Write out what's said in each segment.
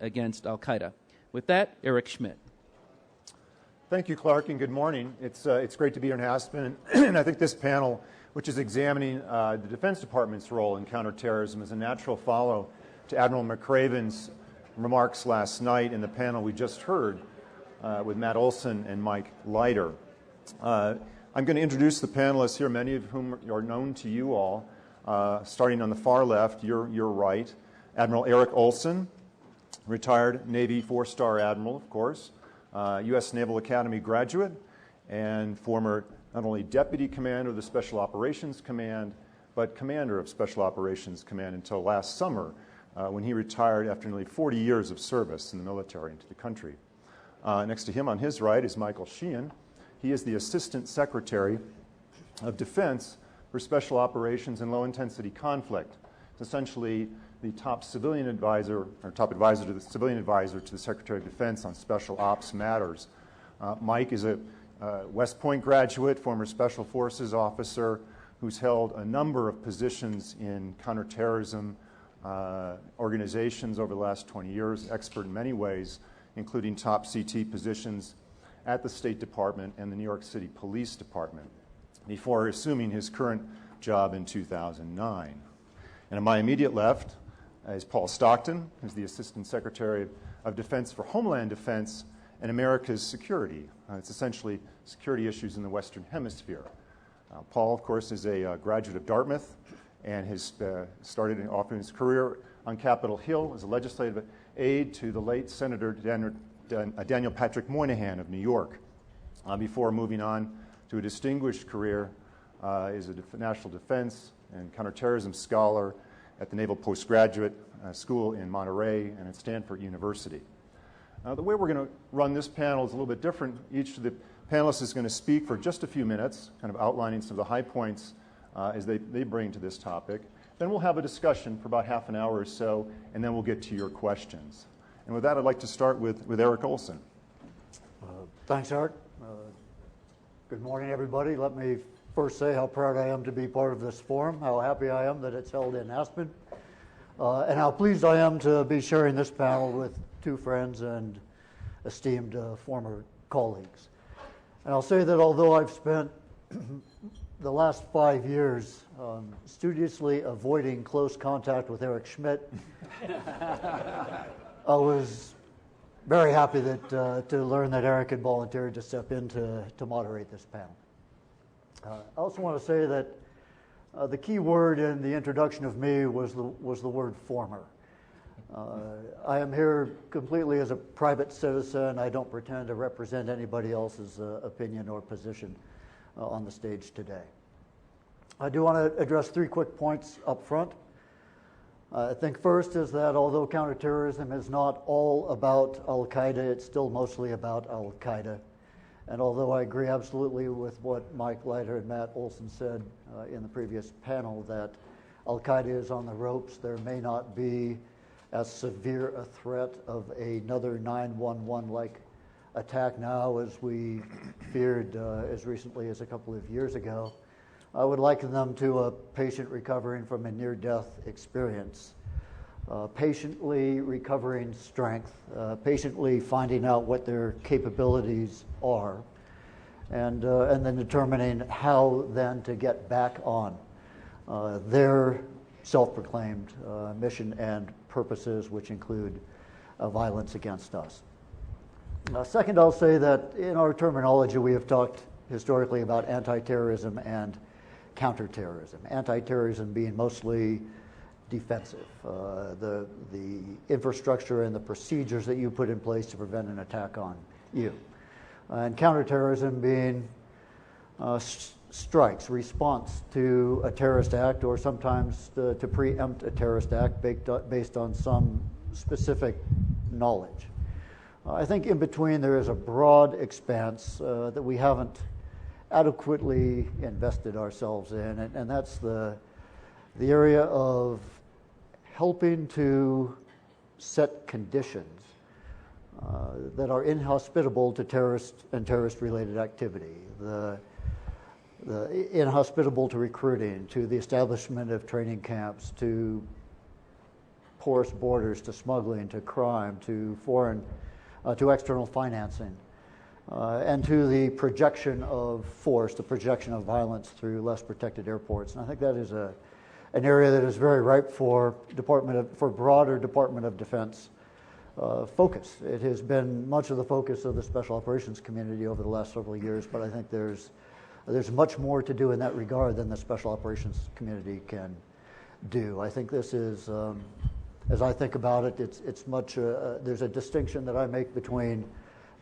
against Al-Qaeda. With that, Eric Schmitt. Thank you, Clark, and good morning. It's great to be here in Aspen, and I think this panel, which is examining the Defense Department's role in counterterrorism, is a natural follow to Admiral McRaven's remarks last night in the panel we just heard with Matt Olson and Mike Leiter. I'm going to introduce the panelists here, many of whom are known to you all. Starting on the far left, your right, Admiral Eric Olson, retired Navy four-star admiral, of course, U.S. Naval Academy graduate, and former not only Deputy Commander of the Special Operations Command, but Commander of Special Operations Command until last summer, when he retired after nearly 40 years of service in the military and to the country. Next to him on his right is Michael Sheehan. He is the Assistant Secretary of Defense for Special Operations and Low-Intensity Conflict. It's essentially the top civilian advisor, or top advisor to the civilian advisor to the Secretary of Defense on special ops matters. Mike is a West Point graduate, former Special Forces officer, who's held a number of positions in counterterrorism organizations over the last 20 years, expert in many ways, including top CT positions at the State Department and the New York City Police Department, before assuming his current job in 2009. And on my immediate left is Paul Stockton, who's the Assistant Secretary of Defense for Homeland Defense and America's Security. It's essentially security issues in the Western Hemisphere. Paul, of course, is a graduate of Dartmouth and has started off in his career on Capitol Hill as a legislative aide to the late Senator Daniel Patrick Moynihan of New York, before moving on to a distinguished career as a national defense and counterterrorism scholar at the Naval Postgraduate School in Monterey and at Stanford University. The way we're going to run this panel is a little bit different. Each of the panelists is going to speak for just a few minutes, kind of outlining some of the high points as they bring to this topic. Then we'll have a discussion for about half an hour or so, and then we'll get to your questions. And with that, I'd like to start with Eric Olson. Thanks, Eric. Good morning, everybody. Let me first say how proud I am to be part of this forum, how happy I am that it's held in Aspen, and how pleased I am to be sharing this panel with two friends and esteemed former colleagues. And I'll say that although I've spent the last 5 years studiously avoiding close contact with Eric Schmitt, I was very happy that to learn that Eric had volunteered to step in to moderate this panel. I also want to say that the key word in the introduction of me was the word former. I am here completely as a private citizen. I don't pretend to represent anybody else's opinion or position on the stage today. I do want to address 3 quick points up front. I think first is that although counterterrorism is not all about Al-Qaeda, it's still mostly about Al-Qaeda. And although I agree absolutely with what Mike Leiter and Matt Olson said in the previous panel, that Al-Qaeda is on the ropes, there may not be as severe a threat of another 9/11-like attack now as we feared as recently as a couple of years ago. I would liken them to a patient recovering from a near-death experience, patiently recovering strength, patiently finding out what their capabilities are, and then determining how then to get back on their self-proclaimed mission and purposes, which include violence against us. Second, I'll say that in our terminology, we have talked historically about anti-terrorism and counterterrorism. Anti-terrorism being mostly defensive, the infrastructure and the procedures that you put in place to prevent an attack on you. And counterterrorism being strikes, response to a terrorist act, or sometimes to preempt a terrorist act based on some specific knowledge. I think in between there is a broad expanse that we haven't adequately invested ourselves in, and that's the area of helping to set conditions that are inhospitable to terrorist and terrorist-related activity, the inhospitable to recruiting, to the establishment of training camps, to porous borders to smuggling, to crime, to to external financing, and to the projection of force, the projection of violence through less protected airports. And I think that is an area that is very ripe for broader Department of Defense focus. It has been much of the focus of the Special Operations community over the last several years, but I think there's much more to do in that regard than the Special Operations community can do. I think this is, as I think about it, it's much, there's a distinction that I make between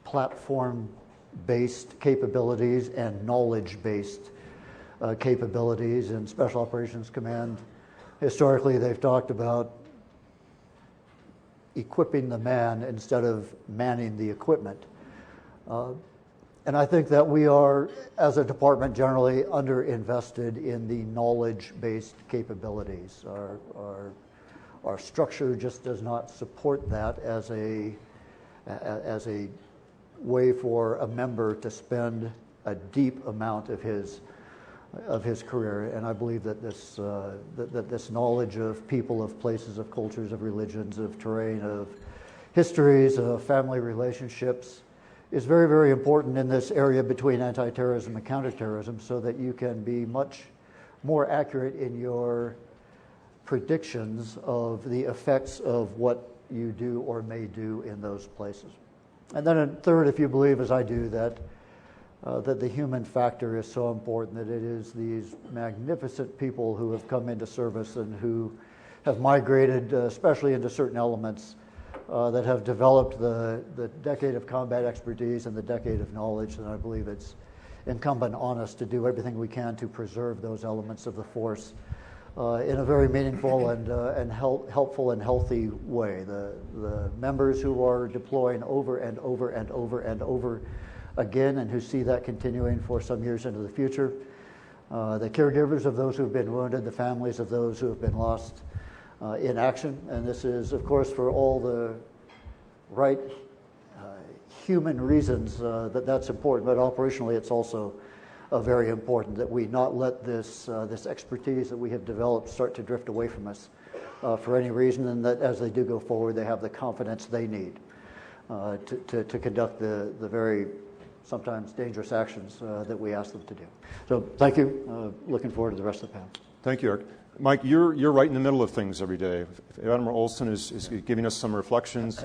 platform-based capabilities and knowledge-based capabilities. In Special Operations Command, historically they've talked about equipping the man instead of manning the equipment. And I think that we are, as a department, generally underinvested in the knowledge-based capabilities. Our structure just does not support that as a way for a member to spend a deep amount of his career. And I believe that this knowledge of people, of places, of cultures, of religions, of terrain, of histories, of family relationships, is very, very important in this area between anti-terrorism and counterterrorism, so that you can be much more accurate in your predictions of the effects of what you do or may do in those places. And then third, if you believe, as I do, that the human factor is so important, that it is these magnificent people who have come into service and who have migrated, especially into certain elements, that have developed the decade of combat expertise and the decade of knowledge, and I believe it's incumbent on us to do everything we can to preserve those elements of the force in a very meaningful and helpful and healthy way. The members who are deploying over and over and over and over again, and who see that continuing for some years into the future, the caregivers of those who have been wounded, the families of those who have been lost in action. And this is, of course, for all the right human reasons that's important, but operationally it's also very important that we not let this expertise that we have developed start to drift away from us for any reason, and that as they do go forward, they have the confidence they need to conduct the very sometimes dangerous actions that we ask them to do. So thank you. Looking forward to the rest of the panel. Thank you, Eric. Mike, you're right in the middle of things every day. Admiral Olson is giving us some reflections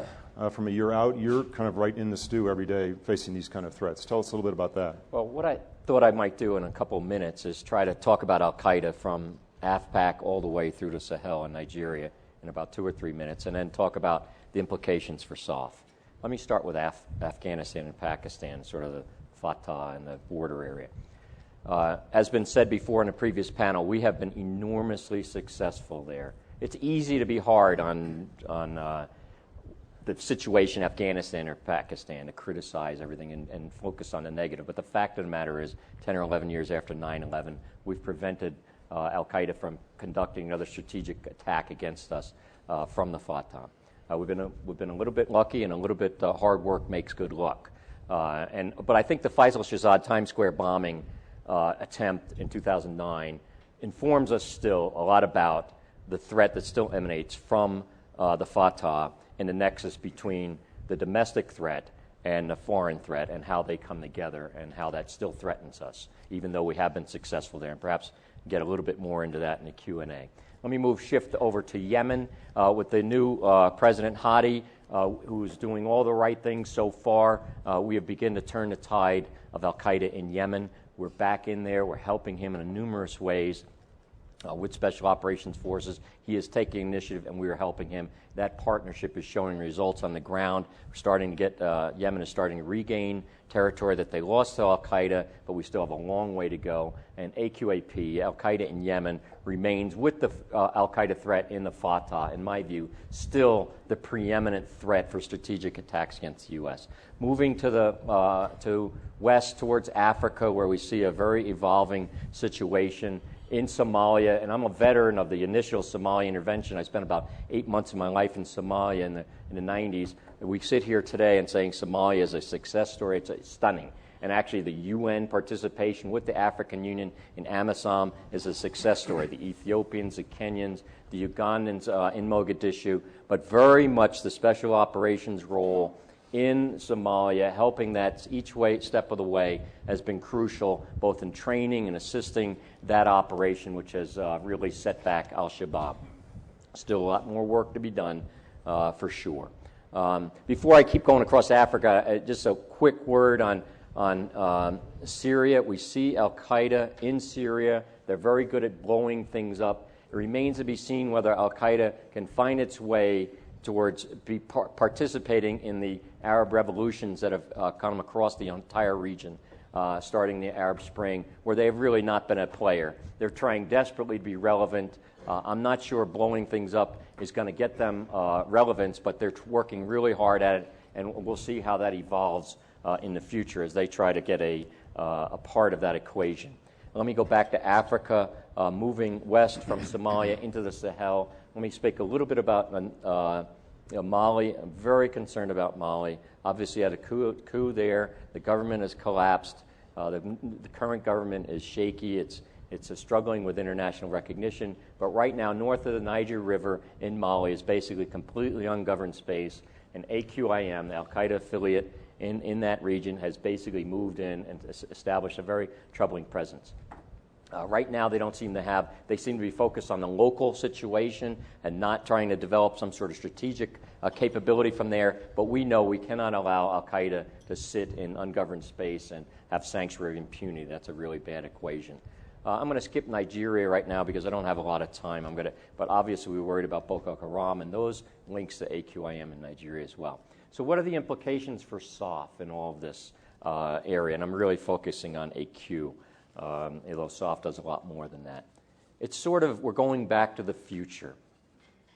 from a year out. You're kind of right in the stew every day facing these kind of threats. Tell us a little bit about that. Well, what I thought I might do in a couple of minutes is try to talk about Al-Qaeda from AFPAC all the way through to Sahel and Nigeria in about 2 or 3 minutes, and then talk about the implications for SOF. Let me start with Afghanistan and Pakistan, sort of the Fatah and the border area. As been said before in a previous panel, we have been enormously successful there. It's easy to be hard on the situation in Afghanistan or Pakistan, to criticize everything and focus on the negative. But the fact of the matter is, 10 or 11 years after 9/11, we've prevented Al-Qaeda from conducting another strategic attack against us from the Fatah. We've been a little bit lucky, and a little bit hard work makes good luck. But I think the Faisal Shahzad Times Square bombing attempt in 2009 informs us still a lot about the threat that still emanates from the Fatah and the nexus between the domestic threat and the foreign threat, and how they come together, and how that still threatens us, even though we have been successful there, and perhaps get a little bit more into that in the Q&A. Let me shift over to Yemen with the new President Hadi, who's doing all the right things so far. We have begun to turn the tide of Al-Qaeda in Yemen. We're back in there. We're helping him in numerous ways with Special Operations Forces. He is taking initiative, and we are helping him. That partnership is showing results on the ground. We're starting to get, Yemen is starting to regain territory that they lost to Al-Qaeda, but we still have a long way to go. And AQAP, Al-Qaeda in Yemen, remains with the Al-Qaeda threat in the Fatah, in my view, still the preeminent threat for strategic attacks against the U.S. Moving to the to west towards Africa, where we see a very evolving situation in Somalia, and I'm a veteran of the initial Somalia intervention. I spent about 8 months of my life in Somalia in the 90s. We sit here today and saying Somalia is a success story. It's stunning. And actually the UN participation with the African Union in AMISOM is a success story. The Ethiopians, the Kenyans, the Ugandans in Mogadishu, but very much the special operations role in Somalia, helping that each step of the way has been crucial, both in training and assisting that operation, which has really set back Al-Shabaab. Still a lot more work to be done, for sure. Before I keep going across Africa, just a quick word on Syria. We see Al-Qaeda in Syria. They're very good at blowing things up. It remains to be seen whether Al-Qaeda can find its way towards participating in the Arab revolutions that have come across the entire region, starting the Arab Spring, where they have really not been a player. They're trying desperately to be relevant. I'm not sure blowing things up is going to get them relevance, but they're working really hard at it, and we'll see how that evolves in the future as they try to get a part of that equation. Let me go back to Africa, moving west from Somalia into the Sahel. Let me speak a little bit about Mali. I'm very concerned about Mali. Obviously, had a coup there. The government has collapsed. The current government is shaky. It's struggling with international recognition. But right now, north of the Niger River in Mali is basically completely ungoverned space. And AQIM, the Al-Qaeda affiliate in that region, has basically moved in and established a very troubling presence. Right now, they seem to be focused on the local situation and not trying to develop some sort of strategic capability from there. But we know we cannot allow Al-Qaeda to sit in ungoverned space and have sanctuary impunity. That's a really bad equation. I'm going to skip Nigeria right now because I don't have a lot of time. But obviously, we're worried about Boko Haram and those links to AQIM in Nigeria as well. So what are the implications for SOF in all of this area? And I'm really focusing on AQ. Although SOF does a lot more than that. It's we're going back to the future,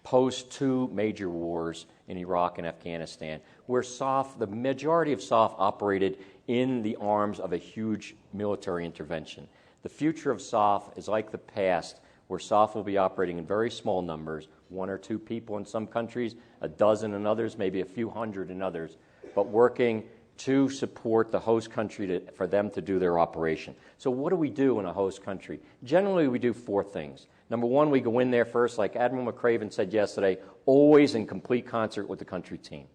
post two major wars in Iraq and Afghanistan, where SOF, the majority of SOF operated in the arms of a huge military intervention. The future of SOF is like the past, where SOF will be operating in very small numbers, 1 or 2 people in some countries, a dozen in others, maybe a few hundred in others, but working to support the host country for them to do their operation. So what do we do in a host country? Generally, we do 4 things. Number 1, we go in there first, like Admiral McCraven said yesterday, always in complete concert with the country team.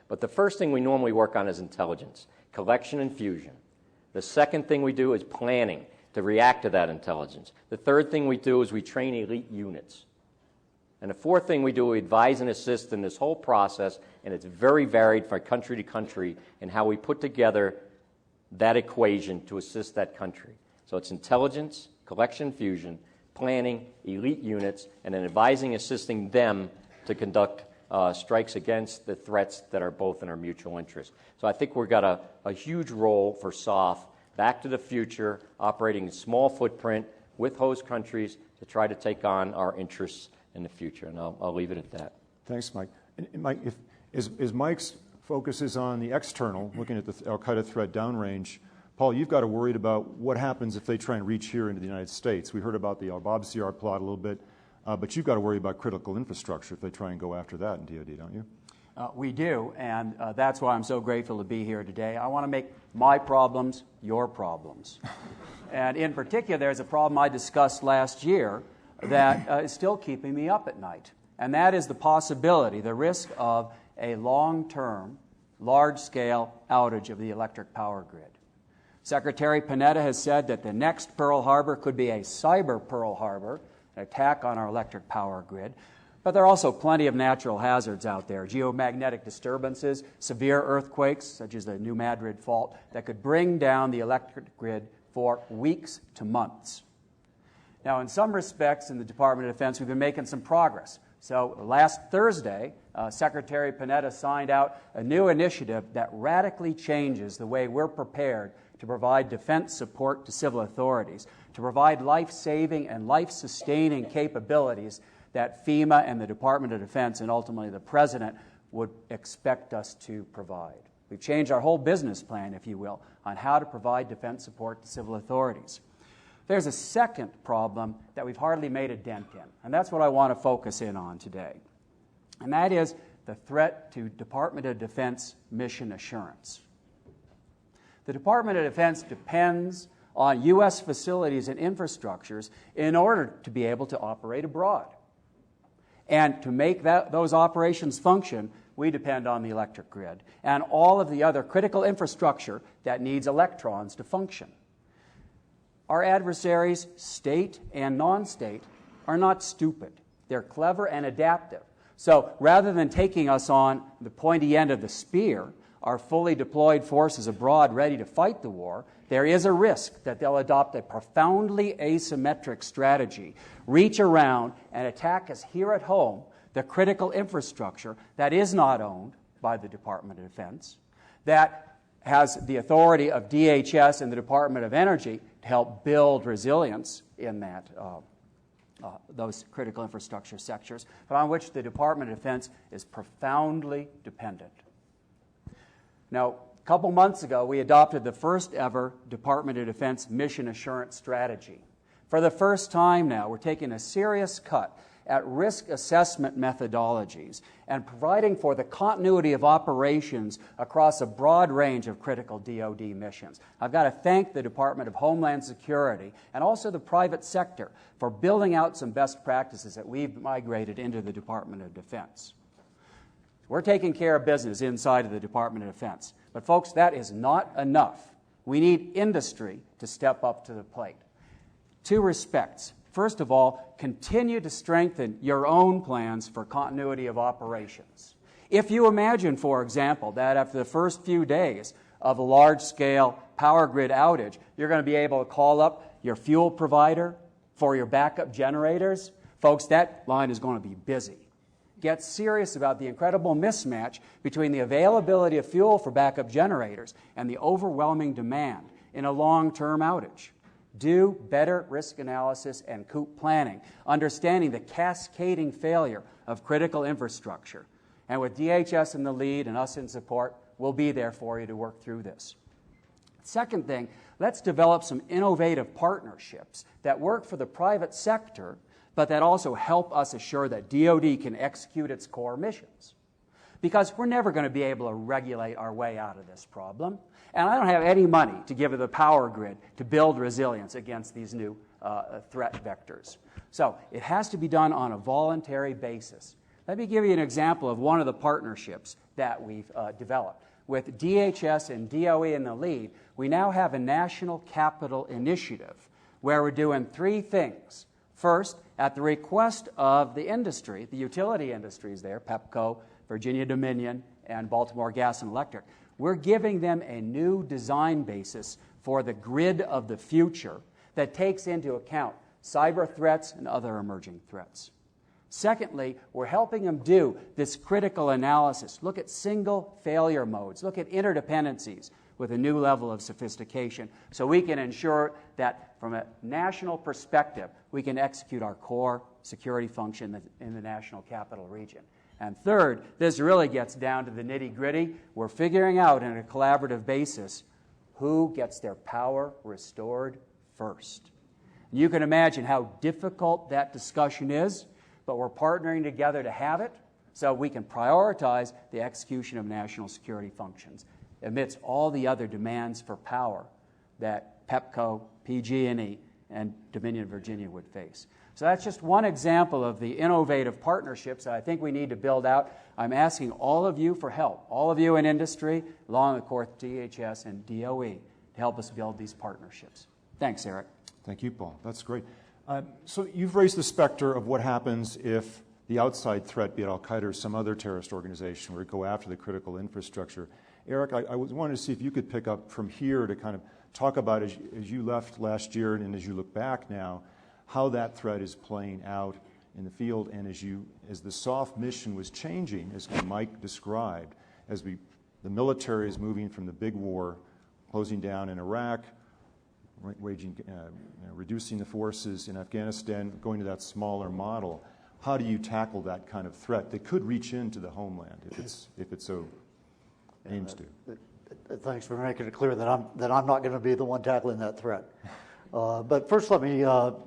But the first thing we normally work on is intelligence, collection and fusion. The second thing we do is planning to react to that intelligence. The third thing we do is we train elite units. And the fourth thing we do, we advise and assist in this whole process, and it's very varied from country to country in how we put together that equation to assist that country. So it's intelligence, collection, fusion, planning, elite units, and then advising, assisting them to conduct strikes against the threats that are both in our mutual interest. So I think we've got a huge role for SOF, back to the future, operating in small footprint with host countries to try to take on our interests in the future, and I'll leave it at that. Thanks, Mike. And Mike, as Mike's focus is on the external, looking at the Al-Qaeda threat downrange, Paul, you've got to worry about what happens if they try and reach here into the United States. We heard about the al-Babsiyar plot a little bit, but you've got to worry about critical infrastructure if they try and go after that in DOD, don't you? We do, and that's why I'm so grateful to be here today. I want to make my problems your problems. And in particular, there's a problem I discussed last year that is still keeping me up at night. And that is the possibility, the risk of a long-term, large-scale outage of the electric power grid. Secretary Panetta has said that the next Pearl Harbor could be a cyber Pearl Harbor, an attack on our electric power grid. But there are also plenty of natural hazards out there, geomagnetic disturbances, severe earthquakes, such as the New Madrid fault, that could bring down the electric grid for weeks to months. Now, in some respects, in the Department of Defense, we've been making some progress. So last Thursday, Secretary Panetta signed out a new initiative that radically changes the way we're prepared to provide defense support to civil authorities, to provide life-saving and life-sustaining capabilities that FEMA and the Department of Defense and ultimately the President would expect us to provide. We've changed our whole business plan, if you will, on how to provide defense support to civil authorities. There's a second problem that we've hardly made a dent in, and that's what I want to focus in on today. And that is the threat to Department of Defense mission assurance. The Department of Defense depends on U.S. facilities and infrastructures in order to be able to operate abroad. And to make those operations function, we depend on the electric grid and all of the other critical infrastructure that needs electrons to function. Our adversaries, state and non-state, are not stupid. They're clever and adaptive. So rather than taking us on the pointy end of the spear, our fully deployed forces abroad ready to fight the war, there is a risk that they'll adopt a profoundly asymmetric strategy, reach around and attack us here at home, the critical infrastructure that is not owned by the Department of Defense, that has the authority of DHS and the Department of Energy to help build resilience in that those critical infrastructure sectors, but on which the Department of Defense is profoundly dependent. Now, a couple months ago, we adopted the first ever Department of Defense mission assurance strategy. For the first time now, we're taking a serious cut at risk assessment methodologies and providing for the continuity of operations across a broad range of critical DOD missions. I've got to thank the Department of Homeland Security and also the private sector for building out some best practices that we've migrated into the Department of Defense. We're taking care of business inside of the Department of Defense. But folks, that is not enough. We need industry to step up to the plate. Two respects. First of all, continue to strengthen your own plans for continuity of operations. If you imagine, for example, that after the first few days of a large-scale power grid outage, you're going to be able to call up your fuel provider for your backup generators, folks, that line is going to be busy. Get serious about the incredible mismatch between the availability of fuel for backup generators and the overwhelming demand in a long-term outage. Do better risk analysis and COOP planning, understanding the cascading failure of critical infrastructure. And with DHS in the lead and us in support, we'll be there for you to work through this. Second thing, let's develop some innovative partnerships that work for the private sector, but that also help us assure that DOD can execute its core missions. Because we're never going to be able to regulate our way out of this problem. And I don't have any money to give to the power grid to build resilience against these new threat vectors. So it has to be done on a voluntary basis. Let me give you an example of one of the partnerships that we've developed. With DHS and DOE in the lead, we now have a national capital initiative where we're doing three things. First, at the request of the industry, the utility industries there, Pepco, Virginia Dominion, and Baltimore Gas and Electric, we're giving them a new design basis for the grid of the future that takes into account cyber threats and other emerging threats. Secondly, we're helping them do this critical analysis. Look at single failure modes. Look at interdependencies with a new level of sophistication so we can ensure that from a national perspective, we can execute our core security function in the national capital region. And third, this really gets down to the nitty-gritty. We're figuring out on a collaborative basis who gets their power restored first. And you can imagine how difficult that discussion is, but we're partnering together to have it so we can prioritize the execution of national security functions amidst all the other demands for power that Pepco, PG&E, and Dominion Virginia would face. So that's just one example of the innovative partnerships that I think we need to build out. I'm asking all of you for help, all of you in industry, along with, of course, DHS and DOE, to help us build these partnerships. Thanks, Eric. Thank you, Paul. That's great. So you've raised the specter of what happens if the outside threat, be it Al-Qaeda or some other terrorist organization, were to go after the critical infrastructure. Eric, I wanted to see if you could pick up from here to kind of talk about, as you left last year and as you look back now, how that threat is playing out in the field, and as the soft mission was changing, as Mike described, as the military is moving from the big war, closing down in Iraq, reducing the forces in Afghanistan, going to that smaller model. How do you tackle that kind of threat that could reach into the homeland if it so aims to? Thanks for making it clear that I'm not going to be the one tackling that threat. But first, let me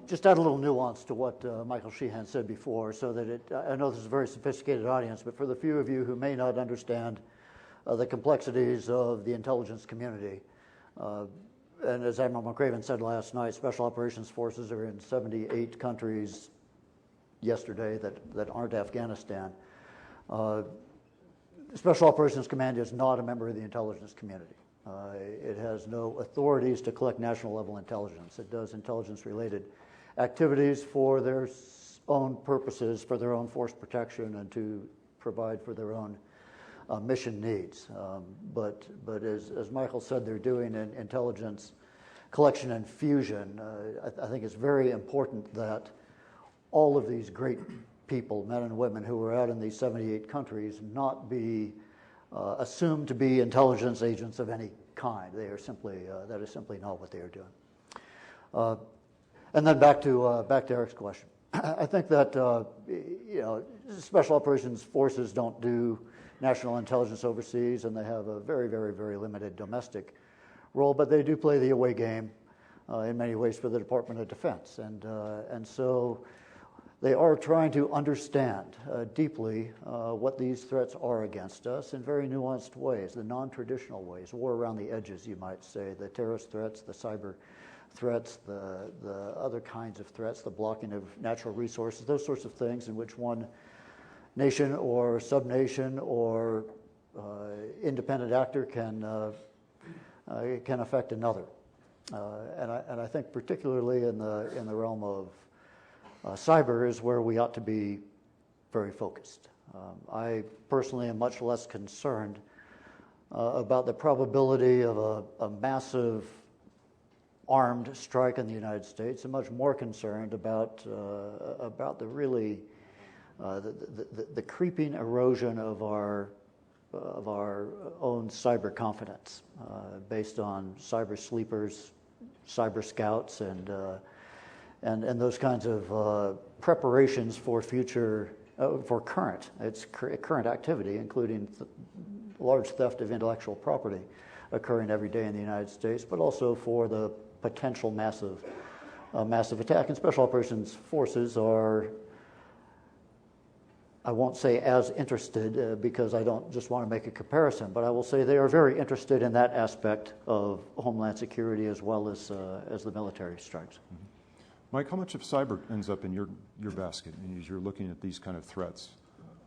just add a little nuance to what Michael Sheehan said before, so that I know this is a very sophisticated audience, but for the few of you who may not understand the complexities of the intelligence community, And as Admiral McRaven said last night, Special Operations Forces are in 78 countries yesterday that aren't Afghanistan. Special Operations Command is not a member of the intelligence community. It has no authorities to collect national-level intelligence. It does intelligence-related activities for their own purposes, for their own force protection, and to provide for their own mission needs. But as Michael said, they're doing an intelligence collection and fusion. I think it's very important that all of these great people, men and women who are out in these 78 countries, not be assumed to be intelligence agents of any kind. They are simply that is simply not what they are doing. And then back to Eric's question. I think that Special Operations Forces don't do national intelligence overseas, and they have a very, very, very limited domestic role, but they do play the away game in many ways for the Department of Defense, and so they are trying to understand deeply what these threats are against us in very nuanced ways, the non-traditional ways, war around the edges, you might say, the terrorist threats, the cyber threats, the other kinds of threats, the blocking of natural resources, those sorts of things in which one nation or subnation or independent actor can affect another. And I think particularly in the realm of cyber is where we ought to be very focused. I personally am much less concerned about the probability of a massive armed strike in the United States. I'm much more concerned about the really the creeping erosion of our own cyber confidence based on cyber sleepers, cyber scouts, and those kinds of preparations for future for current activity, including large theft of intellectual property occurring every day in the United States, but also for the potential massive attack. And Special Operations Forces are, I won't say as interested because I don't just want to make a comparison, but I will say they are very interested in that aspect of Homeland Security as well as the military strikes. Mm-hmm. Mike, how much of cyber ends up in your basket as you're looking at these kind of threats?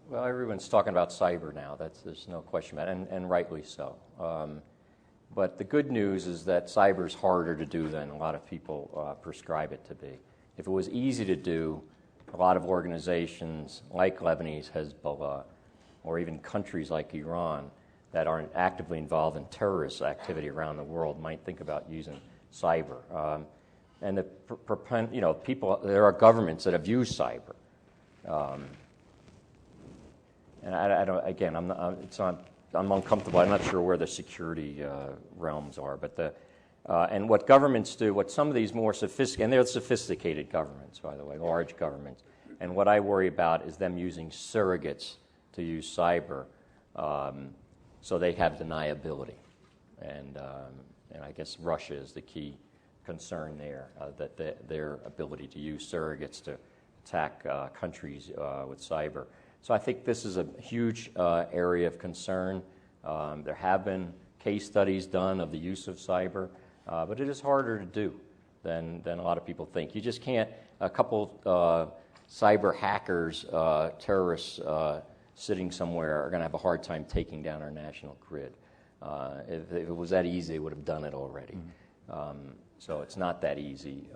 Well, everyone's talking about cyber now. There's no question about it, and rightly so. But the good news is that cyber is harder to do than a lot of people prescribe it to be. If it was easy to do, a lot of organizations like Lebanese Hezbollah, or even countries like Iran that aren't actively involved in terrorist activity around the world might think about using cyber. And people, there are governments that have used cyber. And I don't. Again, I'm uncomfortable. I'm not sure where the security realms are, but and what governments do, what some of these more sophisticated, and they're sophisticated governments, by the way, large governments, and what I worry about is them using surrogates to use cyber, so they have deniability, and I guess Russia is the key concern there, that their ability to use surrogates to attack countries with cyber. So I think this is a huge area of concern. There have been case studies done of the use of cyber, but it is harder to do than a lot of people think. You just can't, a couple cyber hackers, terrorists sitting somewhere are going to have a hard time taking down our national grid. If it was that easy, they would have done it already. Mm-hmm. So it's not that easy,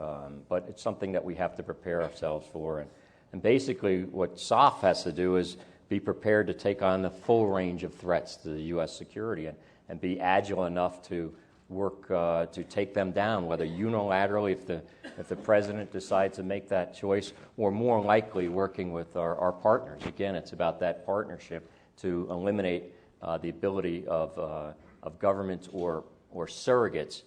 but it's something that we have to prepare ourselves for. And basically what SOF has to do is be prepared to take on the full range of threats to the U.S. security and be agile enough to work to take them down, whether unilaterally if the president decides to make that choice, or more likely working with our partners. Again, it's about that partnership to eliminate the ability of governments or surrogates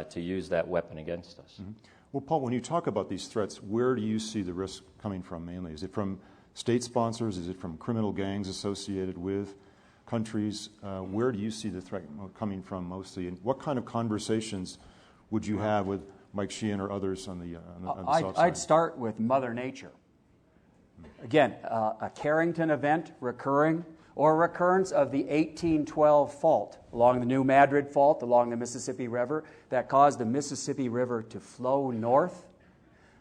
to use that weapon against us. Mm-hmm. Well, Paul, when you talk about these threats, where do you see the risk coming from mainly? Is it from state sponsors? Is it from criminal gangs associated with countries? Where do you see the threat coming from mostly? And what kind of conversations would you have with Mike Sheehan or others on the soft side? I'd start with Mother Nature. Again, a Carrington event recurring or a recurrence of the 1812 fault along the New Madrid Fault along the Mississippi River that caused the Mississippi River to flow north.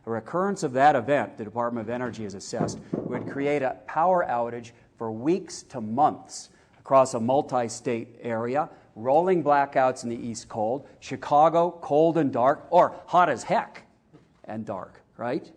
A recurrence of that event, the Department of Energy has assessed, would create a power outage for weeks to months across a multi-state area, rolling blackouts in the East cold, Chicago cold and dark, or hot as heck and dark, right?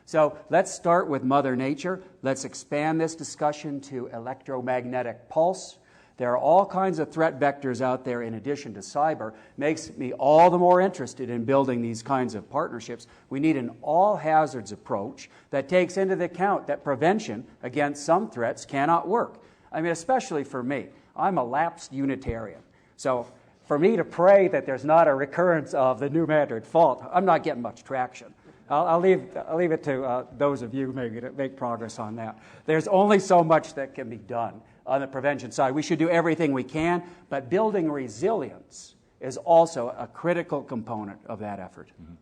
So let's start with Mother Nature. Let's expand this discussion to electromagnetic pulse. There are all kinds of threat vectors out there in addition to cyber. Makes me all the more interested in building these kinds of partnerships. We need an all-hazards approach that takes into account that prevention against some threats cannot work. I mean, especially for me. I'm a lapsed Unitarian. So for me to pray that there's not a recurrence of the New Madrid Fault, I'm not getting much traction. I'll leave it to those of you maybe to make progress on that. There's only so much that can be done on the prevention side. We should do everything we can, but building resilience is also a critical component of that effort. Mm-hmm.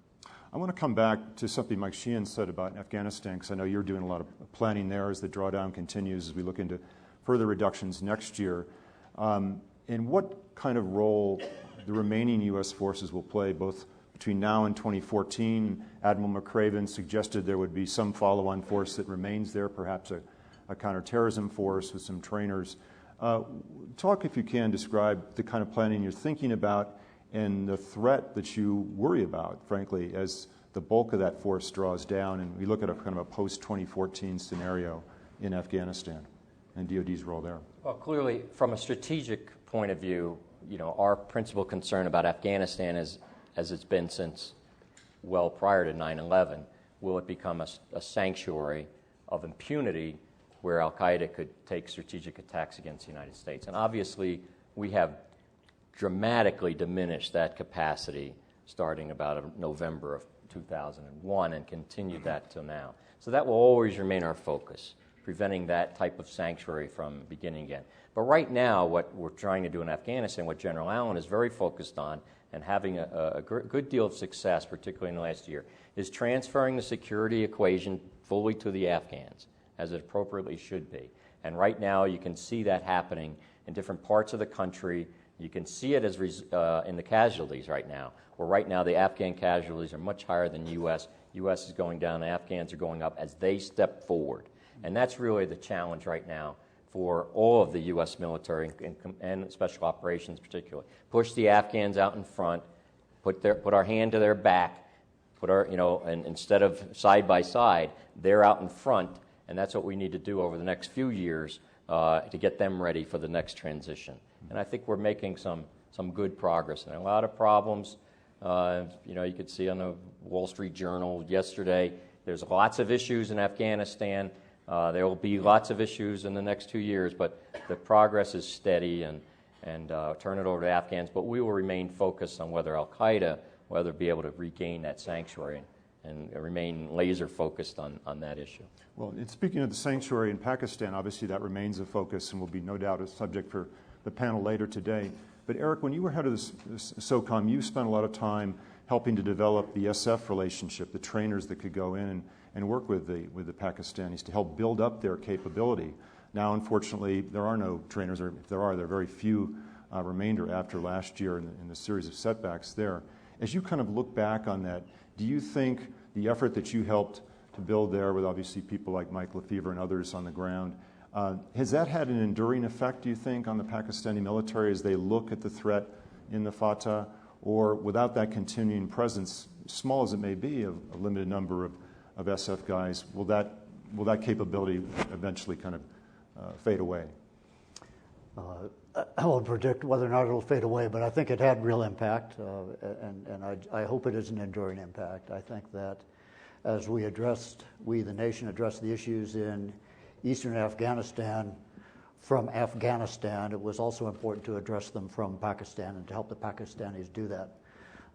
I want to come back to something Mike Sheehan said about Afghanistan, because I know you're doing a lot of planning there as the drawdown continues, as we look into further reductions next year. And what kind of role the remaining U.S. forces will play both between now and 2014. Admiral McCraven suggested there would be some follow-on force that remains there, perhaps a counterterrorism force with some trainers. Talk, if you can, describe the kind of planning you're thinking about and the threat that you worry about, frankly, as the bulk of that force draws down and we look at a kind of a post-2014 scenario in Afghanistan and DOD's role there. Well, clearly, from a strategic point of view, our principal concern about Afghanistan is, as it's been since well prior to 9/11, will it become a sanctuary of impunity where Al-Qaeda could take strategic attacks against the United States? And obviously, we have dramatically diminished that capacity starting about November of 2001 and continued that till now. So that will always remain our focus, preventing that type of sanctuary from beginning again. But right now, what we're trying to do in Afghanistan, what General Allen is very focused on and having a good deal of success, particularly in the last year, is transferring the security equation fully to the Afghans, as it appropriately should be. And right now, you can see that happening in different parts of the country. You can see it as in the casualties right now, where right now the Afghan casualties are much higher than U.S. U.S. is going down, the Afghans are going up as they step forward. And that's really the challenge right now for all of the U.S. military and special operations particularly. Push the Afghans out in front, put our hand to their back, and instead of side by side, they're out in front, and that's what we need to do over the next few years to get them ready for the next transition. And I think we're making some good progress. And a lot of problems, you could see on the Wall Street Journal yesterday, there's lots of issues in Afghanistan. There will be lots of issues in the next 2 years, but the progress is steady, and turn it over to Afghans. But we will remain focused on whether Al-Qaeda, whether be able to regain that sanctuary and remain laser focused on that issue. Well, and speaking of the sanctuary in Pakistan, obviously that remains a focus and will be no doubt a subject for the panel later today. But Eric, when you were head of this SOCOM, you spent a lot of time helping to develop the SF relationship, the trainers that could go in and work with the Pakistanis to help build up their capability. Now, unfortunately, there are no trainers, or if there are very few remainder after last year in the series of setbacks there. As you kind of look back on that, do you think the effort that you helped to build there with obviously people like Mike Lefevre and others on the ground, has that had an enduring effect, do you think, on the Pakistani military as they look at the threat in the Fatah? Or without that continuing presence, small as it may be, of a limited number of SF guys, will that capability eventually kind of fade away? I won't predict whether or not it'll fade away, but I think it had real impact, and I hope it is an enduring impact. I think that as we, the nation, addressed the issues in eastern Afghanistan from Afghanistan, it was also important to address them from Pakistan and to help the Pakistanis do that.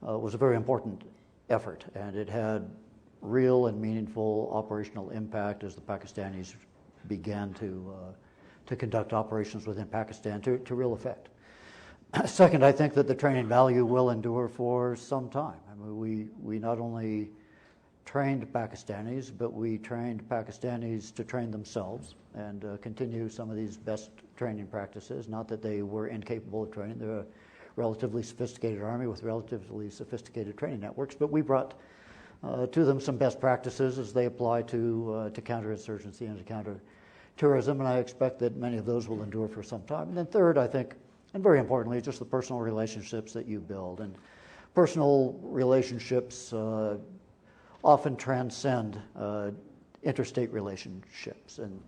It was a very important effort, and it had real and meaningful operational impact as the Pakistanis began to conduct operations within Pakistan to real effect. Second, I think that the training value will endure for some time. I mean, we not only trained Pakistanis, but we trained Pakistanis to train themselves and continue some of these best training practices. Not that they were incapable of training. They're a relatively sophisticated army with relatively sophisticated training networks, but we brought to them some best practices as they apply to counterinsurgency and to counter-terrorism, and I expect that many of those will endure for some time. And then third, I think, and very importantly, just the personal relationships that you build. And personal relationships often transcend interstate relationships. And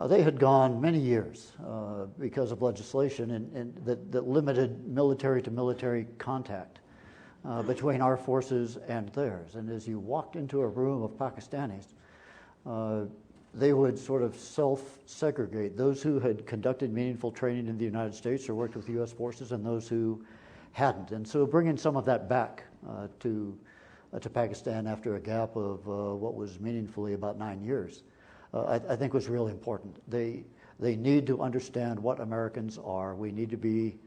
they had gone many years because of legislation that limited military-to-military contact between our forces and theirs. And as you walked into a room of Pakistanis, they would sort of self-segregate those who had conducted meaningful training in the United States or worked with U.S. forces and those who hadn't. And so bringing some of that back to Pakistan after a gap of what was meaningfully about 9 years, I think was really important. They need to understand what Americans are. We need to be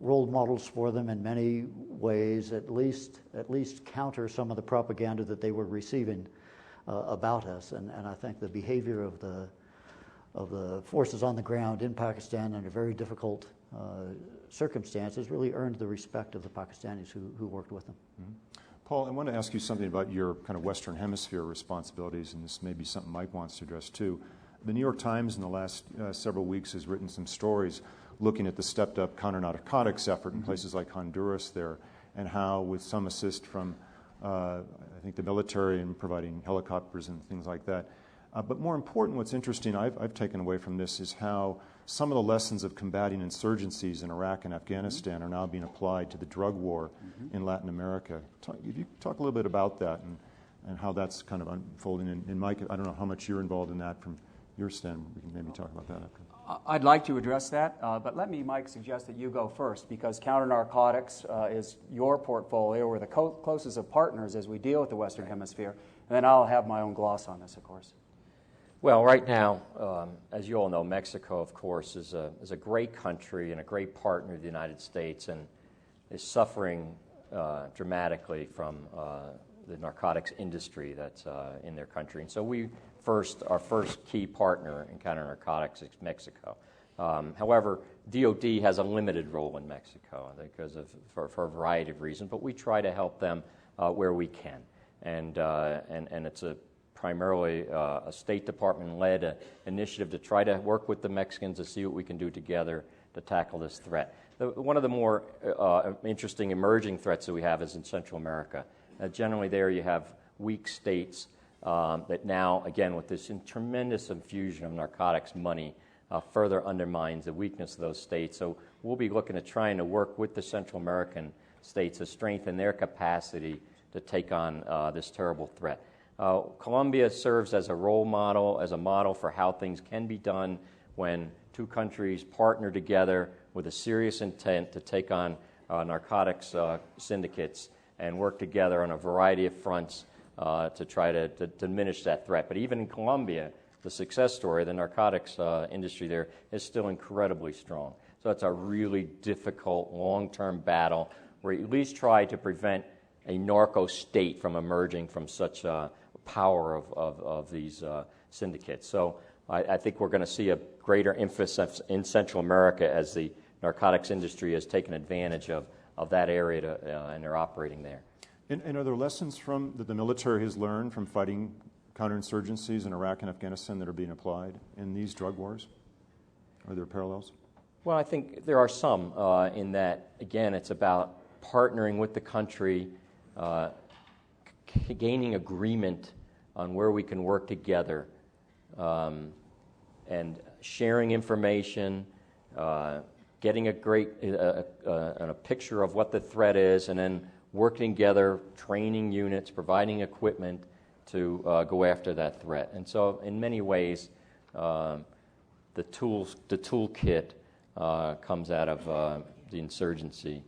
role models for them in many ways, at least counter some of the propaganda that they were receiving about us. And I think the behavior of the forces on the ground in Pakistan under very difficult circumstances really earned the respect of the Pakistanis who worked with them. Mm-hmm. Paul, I want to ask you something about your kind of Western Hemisphere responsibilities, and this may be something Mike wants to address too. The New York Times in the last several weeks has written some stories looking at the stepped-up counter-narcotics effort in places like Honduras there, and how with some assist from I think the military in providing helicopters and things like that. But more important, what's interesting I've taken away from this is how some of the lessons of combating insurgencies in Iraq and Afghanistan are now being applied to the drug war in Latin America. If you talk a little bit about that and how that's kind of unfolding. And Mike, I don't know how much you're involved in that from your stand. We can maybe talk about that after. I'd like to address that, but let me, Mike, suggest that you go first, because counter-narcotics is your portfolio. We're the closest of partners as we deal with the Western Hemisphere, and then I'll have my own gloss on this, of course. Well, right now, as you all know, Mexico, of course, is a great country and a great partner of the United States, and is suffering dramatically from the narcotics industry that's in their country. And so our first key partner in counter-narcotics is Mexico. However, DOD has a limited role in Mexico for a variety of reasons, but we try to help them where we can. And it's primarily a State Department-led initiative to try to work with the Mexicans to see what we can do together to tackle this threat. One of the more interesting emerging threats that we have is in Central America. Generally there you have weak states that now, again, with this tremendous infusion of narcotics money, further undermines the weakness of those states. So we'll be looking at trying to work with the Central American states to strengthen their capacity to take on this terrible threat. Colombia serves as a role model, as a model for how things can be done when two countries partner together with a serious intent to take on narcotics syndicates and work together on a variety of fronts to try to diminish that threat. But even in Colombia, the success story, the narcotics industry there is still incredibly strong. So it's a really difficult long-term battle where you at least try to prevent a narco state from emerging from such power of these syndicates. So I think we're going to see a greater emphasis in Central America as the narcotics industry has taken advantage of that area and they're operating there. And are there lessons that the military has learned from fighting counterinsurgencies in Iraq and Afghanistan that are being applied in these drug wars? Are there parallels? Well, I think there are some in that, again, it's about partnering with the country, gaining agreement on where we can work together, and sharing information, getting a picture of what the threat is, and then working together, training units, providing equipment to go after that threat. And so in many ways, the toolkit comes out of the insurgency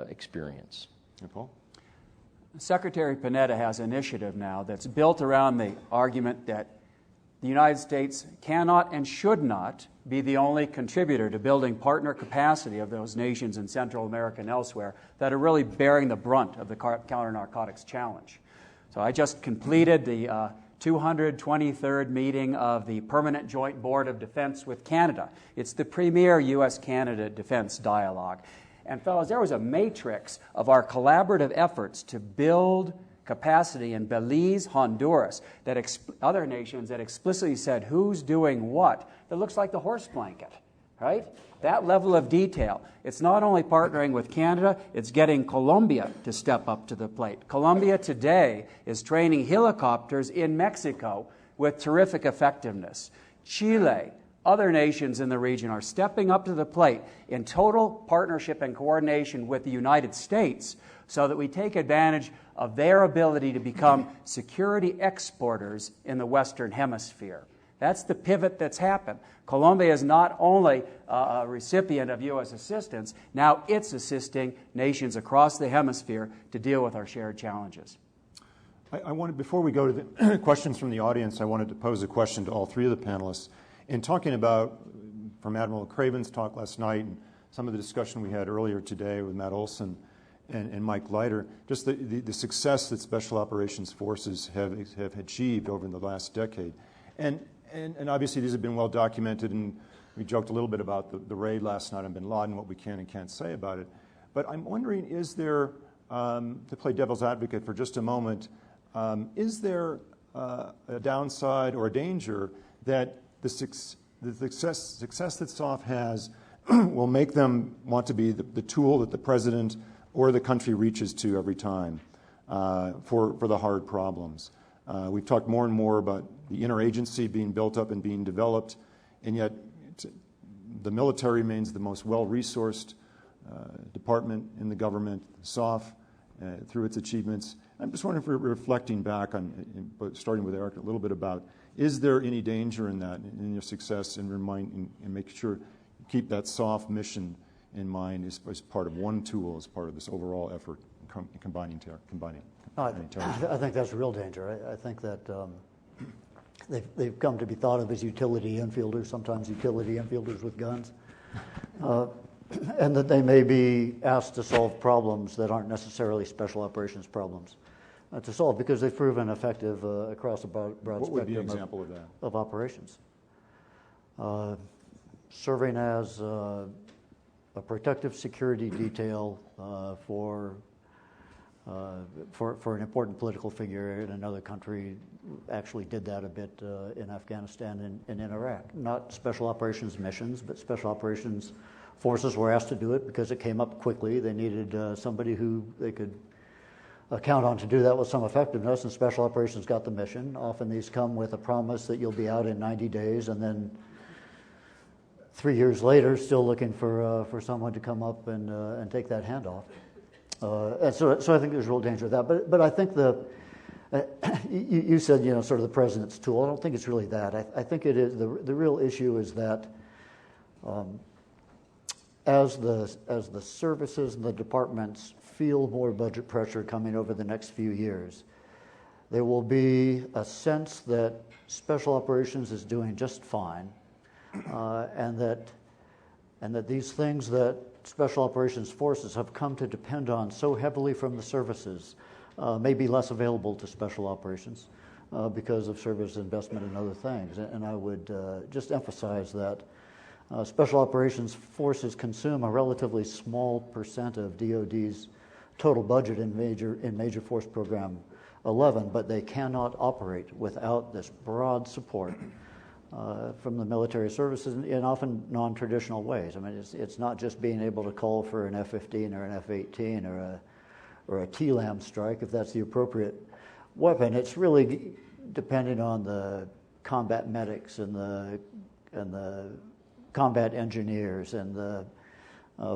experience. Hey, Paul? Secretary Panetta has an initiative now that's built around the argument that the United States cannot and should not be the only contributor to building partner capacity of those nations in Central America and elsewhere that are really bearing the brunt of the counter-narcotics challenge. So I just completed the 223rd meeting of the Permanent Joint Board of Defense with Canada. It's the premier U.S.-Canada defense dialogue. And fellows, there was a matrix of our collaborative efforts to build capacity in Belize, Honduras, that other nations that explicitly said who's doing what, that looks like the horse blanket, right? That level of detail. It's not only partnering with Canada, it's getting Colombia to step up to the plate. Colombia today is training helicopters in Mexico with terrific effectiveness. Chile, other nations in the region are stepping up to the plate in total partnership and coordination with the United States so that we take advantage of their ability to become security exporters in the Western Hemisphere. That's the pivot that's happened. Colombia is not only a recipient of U.S. assistance, now it's assisting nations across the hemisphere to deal with our shared challenges. I wanted, before we go to the questions from the audience, I wanted to pose a question to all three of the panelists. In talking about, from Admiral Craven's talk last night and some of the discussion we had earlier today with Matt Olson and Mike Leiter, just the success that Special Operations Forces have achieved over the last decade. And obviously these have been well documented, and we joked a little bit about the raid last night on bin Laden, what we can and can't say about it. But I'm wondering, is there, to play devil's advocate for just a moment, is there a downside or a danger that the success that SOF has will make them want to be the tool that the president or the country reaches to every time for the hard problems? We've talked more and more about the interagency being built up and being developed, and yet the military remains the most well-resourced department in the government, SOF, through its achievements. I'm just wondering if we're reflecting back on, starting with Eric, a little bit about, is there any danger in that, in your success, and make sure you keep that SOF mission in mind as part of one tool, as part of this overall effort, combining terrorism? I think that's a real danger. I think that they've come to be thought of as utility infielders, sometimes utility infielders with guns, and that they may be asked to solve problems that aren't necessarily special operations problems to solve, because they've proven effective across a broad what would be an spectrum example of that? Of operations. Serving as a protective security detail for an important political figure in another country. Actually did that a bit in Afghanistan and in Iraq. Not special operations missions, but special operations forces were asked to do it because it came up quickly. They needed somebody who they could count on to do that with some effectiveness, and special operations got the mission. Often these come with a promise that you'll be out in 90 days, and then 3 years later, still looking for someone to come up and take that handoff. And so I think there's real danger of that. But I think you said, sort of the president's tool. I don't think it's really that. I think it is the real issue is that as the services and the departments feel more budget pressure coming over the next few years, there will be a sense that special operations is doing just fine, and that these things that special operations forces have come to depend on so heavily from the services may be less available to special operations because of service investment and other things. And I would just emphasize that special operations forces consume a relatively small percent of DOD's total budget in Major Force Program 11, but they cannot operate without this broad support from the military services in often non-traditional ways. I mean, it's not just being able to call for an F-15 or an F-18 or a TLAM strike if that's the appropriate weapon. It's really depending on the combat medics and the combat engineers and the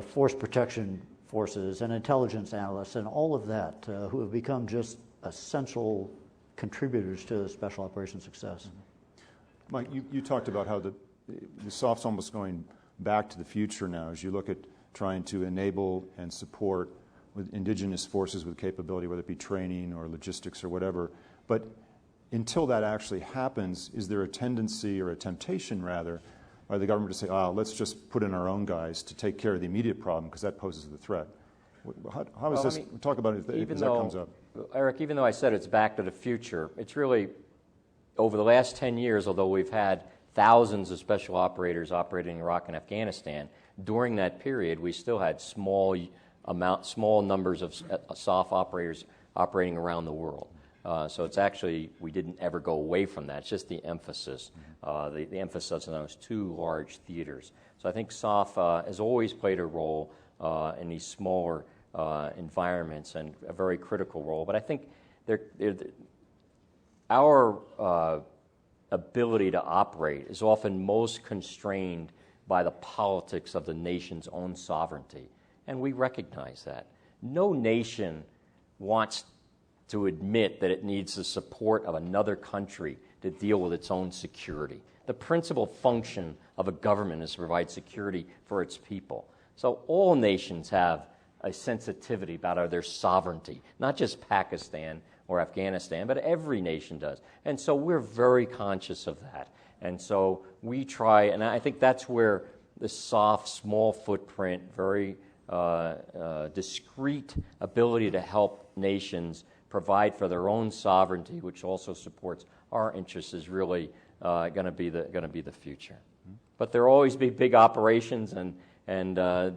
force protection forces and intelligence analysts and all of that who have become just essential contributors to special operations success. Mike, you talked about how the SOF's almost going back to the future now as you look at trying to enable and support with indigenous forces with capability, whether it be training or logistics or whatever. But until that actually happens, is there a tendency or a temptation, rather, by the government to say, let's just put in our own guys to take care of the immediate problem because that poses the threat? How is this? Talk about it if that comes up. Eric, even though I said it's back to the future, it's really, over the last 10 years, although we've had thousands of special operators operating in Iraq and Afghanistan, during that period we still had small numbers of SOF operators operating around the world. So it's actually, we didn't ever go away from that. It's just the emphasis, the emphasis on those two large theaters. So I think SOF has always played a role in these smaller environments, and a very critical role. But I think our ability to operate is often most constrained by the politics of the nation's own sovereignty, and we recognize that. No nation wants to admit that it needs the support of another country to deal with its own security. The principal function of a government is to provide security for its people. So all nations have a sensitivity about their sovereignty, not just Pakistan or Afghanistan, but every nation does. And so we're very conscious of that. And so we try, and I think that's where the soft, small footprint, very discreet ability to help nations provide for their own sovereignty, which also supports our interests, is really going to be the future. But there will always be big operations, and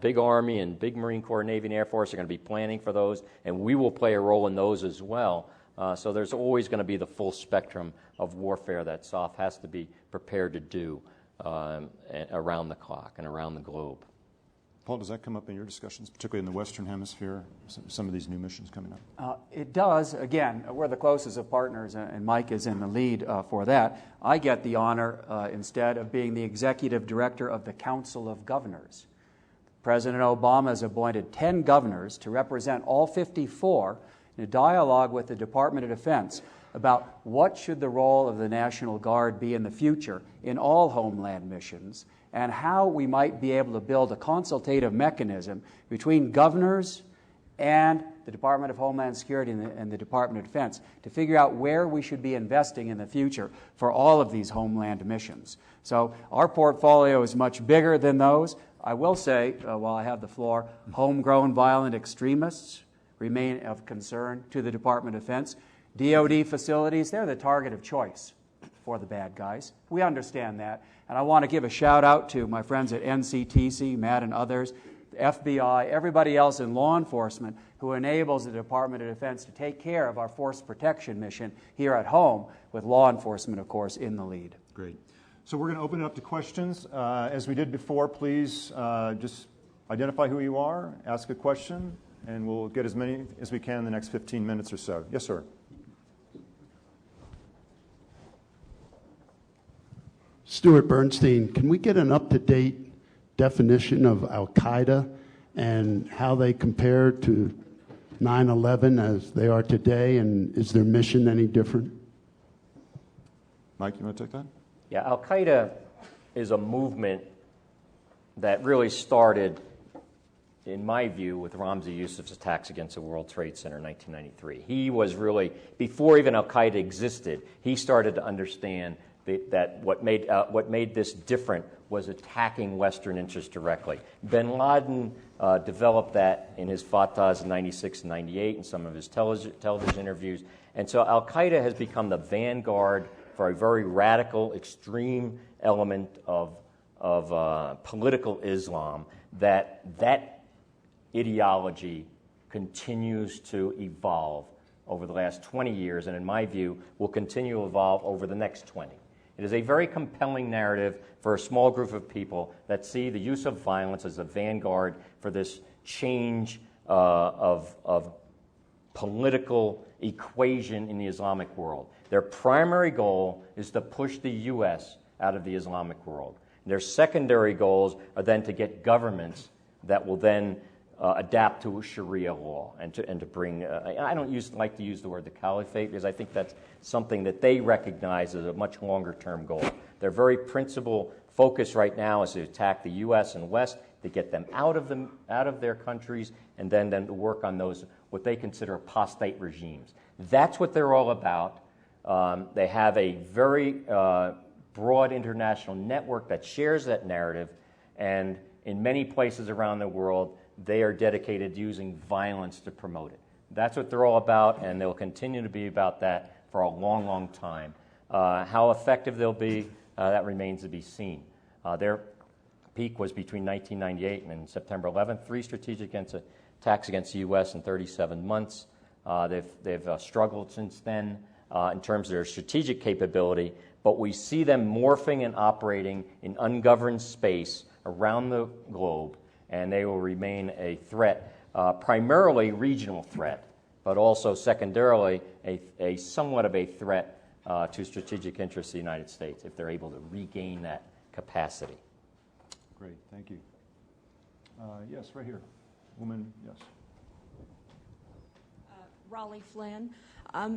big Army and big Marine Corps, Navy, and Air Force are going to be planning for those, and we will play a role in those as well. So there's always going to be the full spectrum of warfare that SOF has to be prepared to do around the clock and around the globe. Paul, does that come up in your discussions, particularly in the Western Hemisphere, some of these new missions coming up? It does. Again, we're the closest of partners, and Mike is in the lead for that. I get the honor, instead, of being the executive director of the Council of Governors. President Obama has appointed 10 governors to represent all 54 in a dialogue with the Department of Defense about what should the role of the National Guard be in the future in all Homeland missions, and how we might be able to build a consultative mechanism between governors and the Department of Homeland Security and the Department of Defense to figure out where we should be investing in the future for all of these Homeland missions. So our portfolio is much bigger than those. I will say, while I have the floor, homegrown violent extremists remain of concern to the Department of Defense. DOD facilities, they're the target of choice for the bad guys. We understand that. And I want to give a shout out to my friends at NCTC, Matt and others, the FBI, everybody else in law enforcement who enables the Department of Defense to take care of our force protection mission here at home, with law enforcement, of course, in the lead. Great. So we're going to open it up to questions. As we did before, please just identify who you are, ask a question, and we'll get as many as we can in the next 15 minutes or so. Yes, sir. Stuart Bernstein, can we get an up-to-date definition of Al-Qaeda and how they compare to 9/11 as they are today, and is their mission any different? Mike, you want to take that? Yeah, Al-Qaeda is a movement that really started, in my view, with Ramzi Yousef's attacks against the World Trade Center in 1993. He was really, before even Al-Qaeda existed, he started to understand that what made this different was attacking Western interests directly. Bin Laden developed that in his Fatahs in 96 and 98 and some of his television interviews. And so Al-Qaeda has become the vanguard for a very radical, extreme element of political Islam, that ideology continues to evolve over the last 20 years, and in my view, will continue to evolve over the next 20. It is a very compelling narrative for a small group of people that see the use of violence as a vanguard for this change of political equation in the Islamic world. Their primary goal is to push the U.S. out of the Islamic world. Their secondary goals are then to get governments that will then adapt to Sharia law and to bring. I don't like to use the word the caliphate, because I think that's something that they recognize as a much longer-term goal. Their very principal focus right now is to attack the U.S. and West, to get them out of their countries, and then to work on those what they consider apostate regimes. That's what they're all about. They have a very broad international network that shares that narrative, and in many places around the world, they are dedicated to using violence to promote it. That's what they're all about, and they'll continue to be about that for a long, long time. How effective they'll be, that remains to be seen. Their peak was between 1998 and September 11th, 3 strategic attacks against the U.S. in 37 months. They've struggled since then in terms of their strategic capability, but we see them morphing and operating in ungoverned space around the globe, and they will remain a threat, primarily regional threat, but also secondarily a somewhat of a threat to strategic interests of the United States if they're able to regain that capacity. Great, thank you. Yes, right here. Woman, yes. Raleigh Flynn.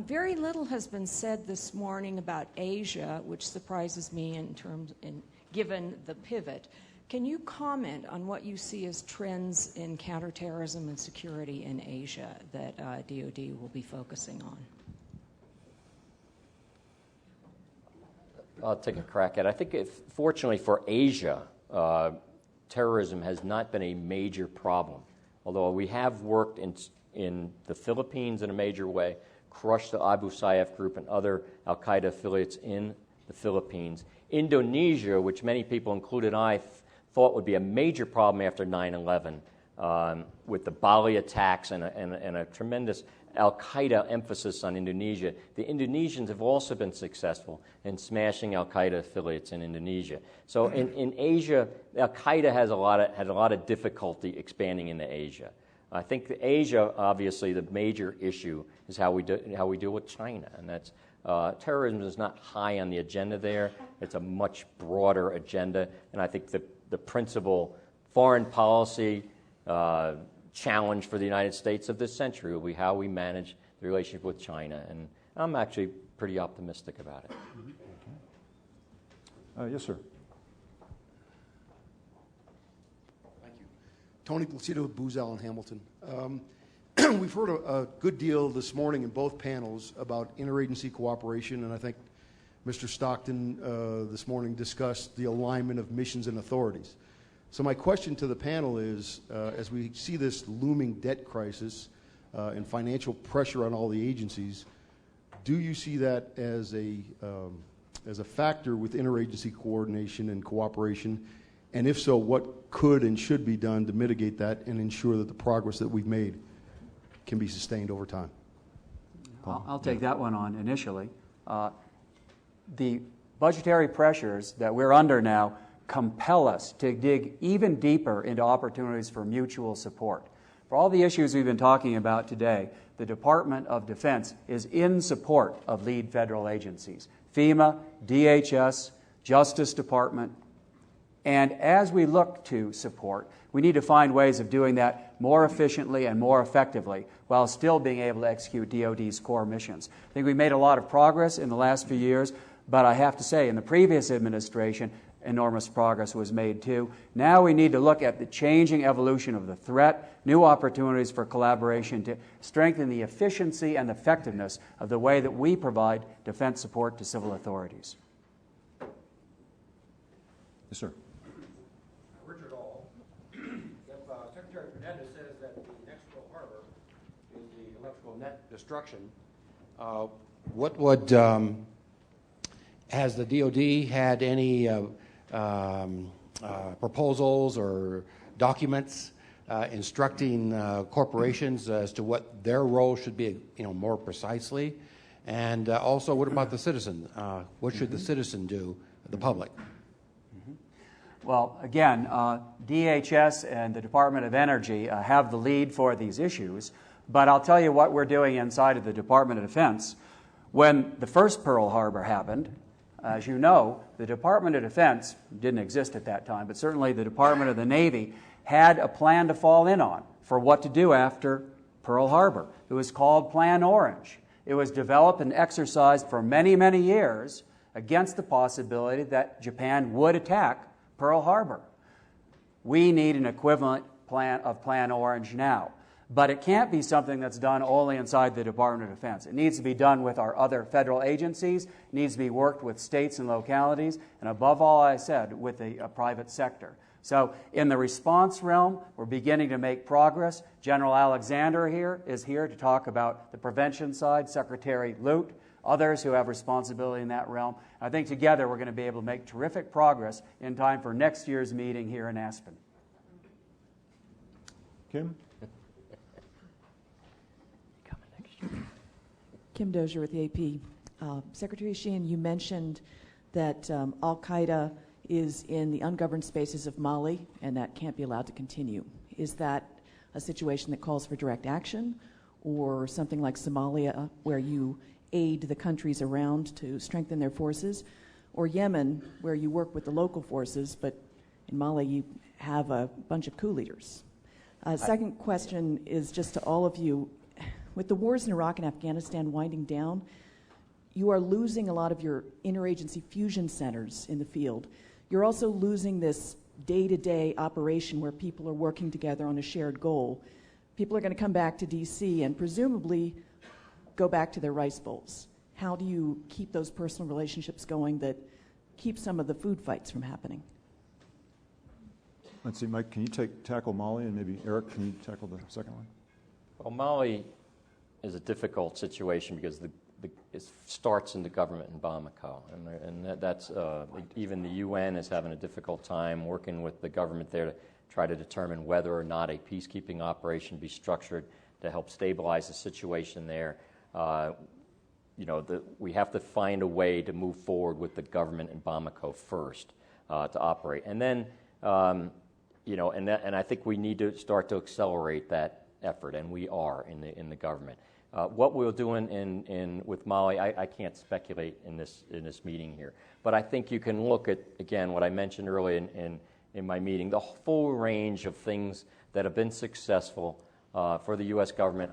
Very little has been said this morning about Asia, which surprises me given the pivot. Can you comment on what you see as trends in counterterrorism and security in Asia that DOD will be focusing on? I'll take a crack at it. I think, fortunately for Asia, terrorism has not been a major problem, although we have worked in the Philippines in a major way, crushed the Abu Sayyaf group and other Al-Qaeda affiliates in the Philippines. Indonesia, which many people, including I, thought would be a major problem after 9/11, with the Bali attacks and a tremendous Al-Qaeda emphasis on Indonesia. The Indonesians have also been successful in smashing Al-Qaeda affiliates in Indonesia. So in Asia, Al-Qaeda had a lot of difficulty expanding into Asia. I think Asia, obviously, the major issue is how we deal with China, and that's terrorism is not high on the agenda there. It's a much broader agenda, and I think the principal foreign policy challenge for the United States of this century will be how we manage the relationship with China, and I'm actually pretty optimistic about it. Yes, sir. Thank you. Tony Placido with Booz Allen Hamilton. We've heard a good deal this morning in both panels about interagency cooperation, and I think Mr. Stockton this morning discussed the alignment of missions and authorities. So my question to the panel is, as we see this looming debt crisis and financial pressure on all the agencies, do you see that as a factor with interagency coordination and cooperation? And if so, what could and should be done to mitigate that and ensure that the progress that we've made can be sustained over time? I'll take that one on initially. The budgetary pressures that we're under now compel us to dig even deeper into opportunities for mutual support. For all the issues we've been talking about today, the Department of Defense is in support of lead federal agencies, FEMA, DHS, Justice Department. And as we look to support, we need to find ways of doing that more efficiently and more effectively while still being able to execute DOD's core missions. I think we made a lot of progress in the last few years, but I have to say, in the previous administration, enormous progress was made too. Now we need to look at the changing evolution of the threat, new opportunities for collaboration to strengthen the efficiency and effectiveness of the way that we provide defense support to civil authorities. Yes, sir. Richard All. If Secretary Fernandez says that the next Pearl Harbor is the electrical net destruction, what would has the DOD had any proposals or documents instructing corporations as to what their role should be, more precisely? And also, what about the citizen? What should the citizen do, the public? Well, again, DHS and the Department of Energy have the lead for these issues, but I'll tell you what we're doing inside of the Department of Defense. When the first Pearl Harbor happened, as you know, the Department of Defense didn't exist at that time, but certainly the Department of the Navy had a plan to fall in on for what to do after Pearl Harbor. It was called Plan Orange. It was developed and exercised for many, many years against the possibility that Japan would attack Pearl Harbor. We need an equivalent plan of Plan Orange now. But it can't be something that's done only inside the Department of Defense. It needs to be done with our other federal agencies. It needs to be worked with states and localities. And above all, I said, with the private sector. So in the response realm, we're beginning to make progress. General Alexander is here to talk about the prevention side, Secretary Lute, others who have responsibility in that realm. I think together we're going to be able to make terrific progress in time for next year's meeting here in Aspen. Kim? Kim Dozier with the AP. Secretary Sheehan, you mentioned that Al-Qaeda is in the ungoverned spaces of Mali, and that can't be allowed to continue. Is that a situation that calls for direct action, or something like Somalia, where you aid the countries around to strengthen their forces, or Yemen, where you work with the local forces, but in Mali you have a bunch of coup leaders? Second question is just to all of you. With the wars in Iraq and Afghanistan winding down, you are losing a lot of your interagency fusion centers in the field. You're also losing this day-to-day operation where people are working together on a shared goal. People are going to come back to D.C. and presumably go back to their rice bowls. How do you keep those personal relationships going that keep some of the food fights from happening? Let's see, Mike, can you tackle Mali, and maybe Eric, can you tackle the second one? Well, Mali is a difficult situation because it starts in the government in Bamako, and that's even the UN is having a difficult time working with the government there to try to determine whether or not a peacekeeping operation be structured to help stabilize the situation there. We have to find a way to move forward with the government in Bamako first to operate, and then and I think we need to start to accelerate that effort, and we are in the government. What we'll do with Mali, I can't speculate in this meeting here, but I think you can look at, again, what I mentioned earlier in my meeting, the full range of things that have been successful for the U.S. government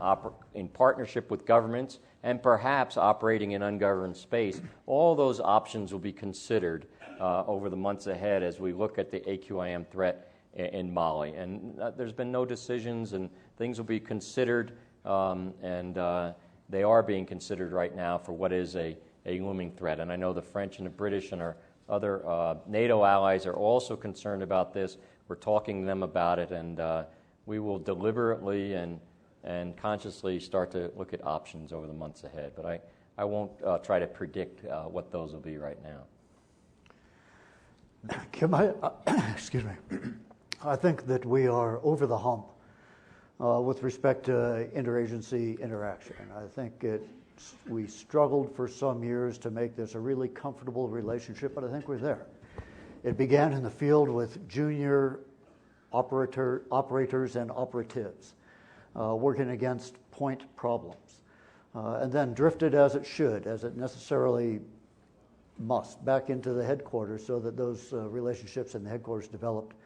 in partnership with governments and perhaps operating in ungoverned space. All those options will be considered over the months ahead as we look at the AQIM threat in Mali. And there's been no decisions, and things will be considered, and they are being considered right now for what is a looming threat. And I know the French and the British and our other NATO allies are also concerned about this. We're talking to them about it, and we will deliberately and consciously start to look at options over the months ahead. But I won't try to predict what those will be right now. Kim, excuse me. I think that we are over the hump with respect to interagency interaction. I think we struggled for some years to make this a really comfortable relationship, but I think we're there. It began in the field with junior operators and operatives working against point problems, and then drifted as it necessarily must, back into the headquarters so that those relationships in the headquarters developed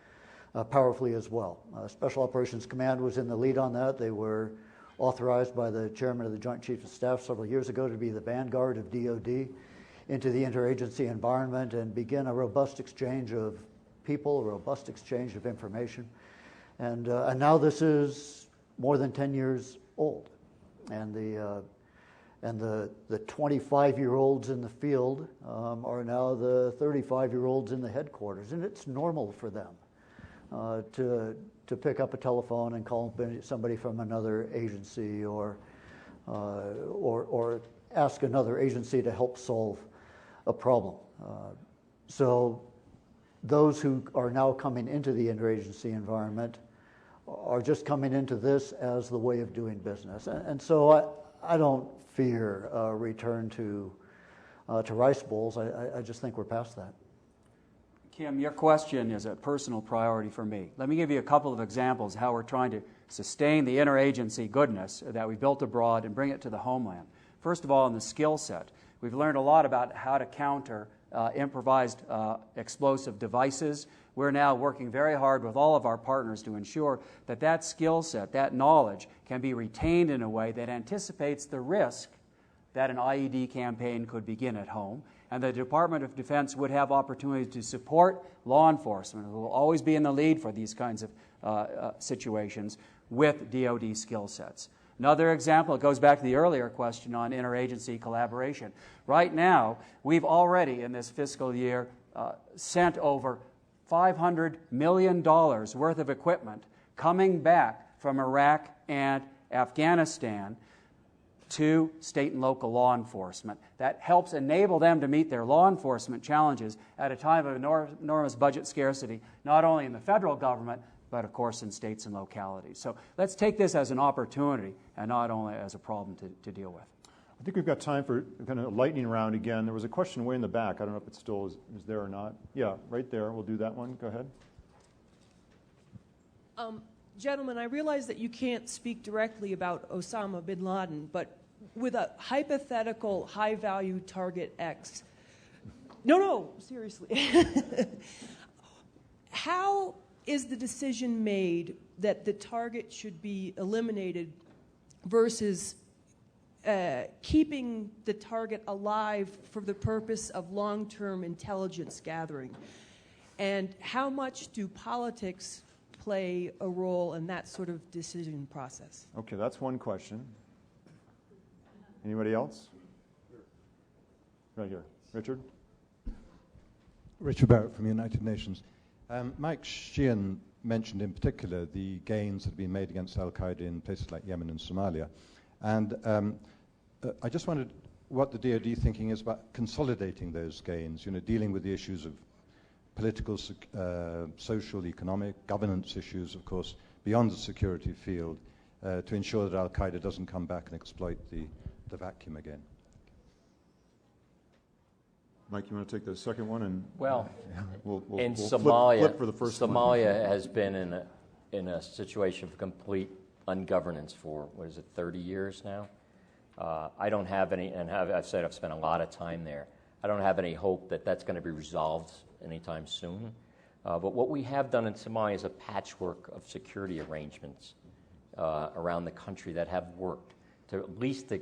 powerfully as well. Special Operations Command was in the lead on that. They were authorized by the chairman of the Joint Chiefs of Staff several years ago to be the vanguard of DOD into the interagency environment and begin a robust exchange of people, a robust exchange of information. And now this is more than 10 years old. And the 25-year-olds in the field are now the 35-year-olds in the headquarters, and it's normal for them to pick up a telephone and call somebody from another agency or ask another agency to help solve a problem. So those who are now coming into the interagency environment are just coming into this as the way of doing business, and so I don't fear a return to rice bowls. I just think we're past that. Kim, your question is a personal priority for me. Let me give you a couple of examples how we're trying to sustain the interagency goodness that we built abroad and bring it to the homeland. First of all, in the skill set, we've learned a lot about how to counter improvised explosive devices. We're now working very hard with all of our partners to ensure that that skill set, that knowledge, can be retained in a way that anticipates the risk that an IED campaign could begin at home, and the Department of Defense would have opportunity to support law enforcement, who will always be in the lead for these kinds of situations, with DOD skill sets. Another example, it goes back to the earlier question on interagency collaboration. Right now, we've already, in this fiscal year, sent over $500 million worth of equipment coming back from Iraq and Afghanistan to state and local law enforcement. That helps enable them to meet their law enforcement challenges at a time of enormous budget scarcity, not only in the federal government, but of course in states and localities. So let's take this as an opportunity and not only as a problem to deal with. I think we've got time for kind of a lightning round again. There was a question way in the back. I don't know if it still is there or not. Yeah, right there. We'll do that one. Go ahead. Gentlemen, I realize that you can't speak directly about Osama bin Laden, but with a hypothetical high-value target X, no, seriously, how is the decision made that the target should be eliminated versus keeping the target alive for the purpose of long-term intelligence gathering? And how much do politics play a role in that sort of decision process? Okay, that's one question. Anybody else? Right here. Richard? Richard Barrett from the United Nations. Mike Sheehan mentioned in particular the gains that have been made against Al-Qaeda in places like Yemen and Somalia. And I just wondered what the DOD thinking is about consolidating those gains, dealing with the issues of political, social, economic, governance issues, of course, beyond the security field, to ensure that Al-Qaeda doesn't come back and exploit the vacuum again. Mike, you want to take the second one? And well, we'll in Somalia, flip for the first Somalia one. has been in a situation of complete ungovernance for, 30 years now? I don't have any, and I've said I've spent a lot of time there. I don't have any hope that that's going to be resolved anytime soon. But what we have done in Somalia is a patchwork of security arrangements around the country that have worked to at least to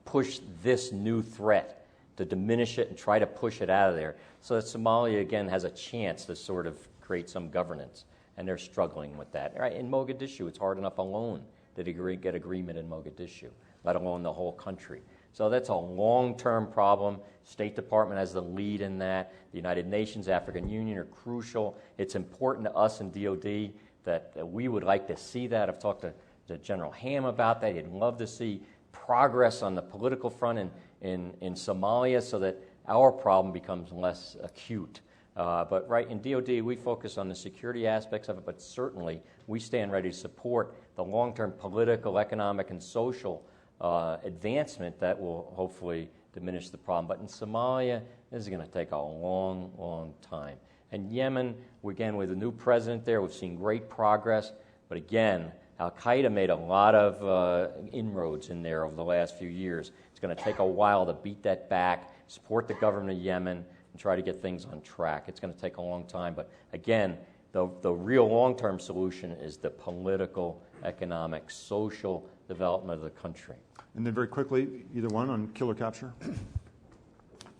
push this new threat, to diminish it and try to push it out of there, so that Somalia again has a chance to sort of create some governance. And they're struggling with that. Right? In Mogadishu, it's hard enough alone to get agreement in Mogadishu, let alone the whole country. So that's a long-term problem. State Department has the lead in that. The United Nations, African Union are crucial. It's important to us in DOD that we would like to see that. I've talked to General Ham about that. He'd love to see progress on the political front in Somalia so that our problem becomes less acute. But right in DOD, we focus on the security aspects of it, but certainly we stand ready to support the long-term political, economic, and social advancement that will hopefully diminish the problem. But in Somalia, this is going to take a long, long time. And Yemen, again, with a new president there, we've seen great progress. But again, Al-Qaeda made a lot of inroads in there over the last few years. It's going to take a while to beat that back, support the government of Yemen, and try to get things on track. It's going to take a long time. But again, the real long-term solution is the political, economic, social development of the country. And then very quickly, either one on killer capture?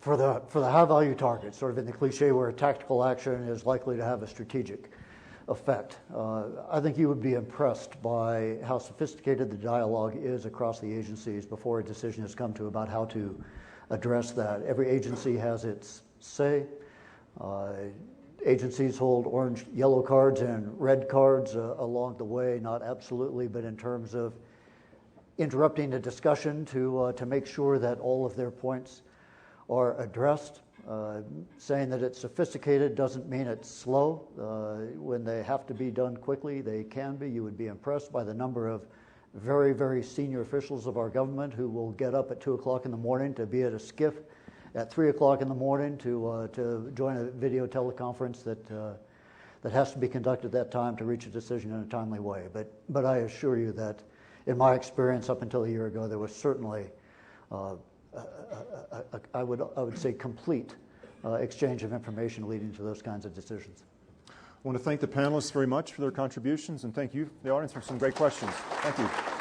For the high-value target, sort of in the cliche where tactical action is likely to have a strategic effect, I think you would be impressed by how sophisticated the dialogue is across the agencies before a decision has come to about how to address that. Every agency has its say. Agencies hold orange, yellow cards and red cards along the way, not absolutely, but in terms of interrupting the discussion to make sure that all of their points are addressed. Saying that it's sophisticated doesn't mean it's slow. When they have to be done quickly, they can be. You would be impressed by the number of very, very senior officials of our government who will get up at 2 o'clock in the morning to be at a skiff at 3 o'clock in the morning to join a video teleconference that has to be conducted at that time to reach a decision in a timely way. But I assure you that in my experience up until a year ago, there was certainly I would say complete exchange of information leading to those kinds of decisions. I want to thank the panelists very much for their contributions, and thank you, the audience, for some great questions. Thank you.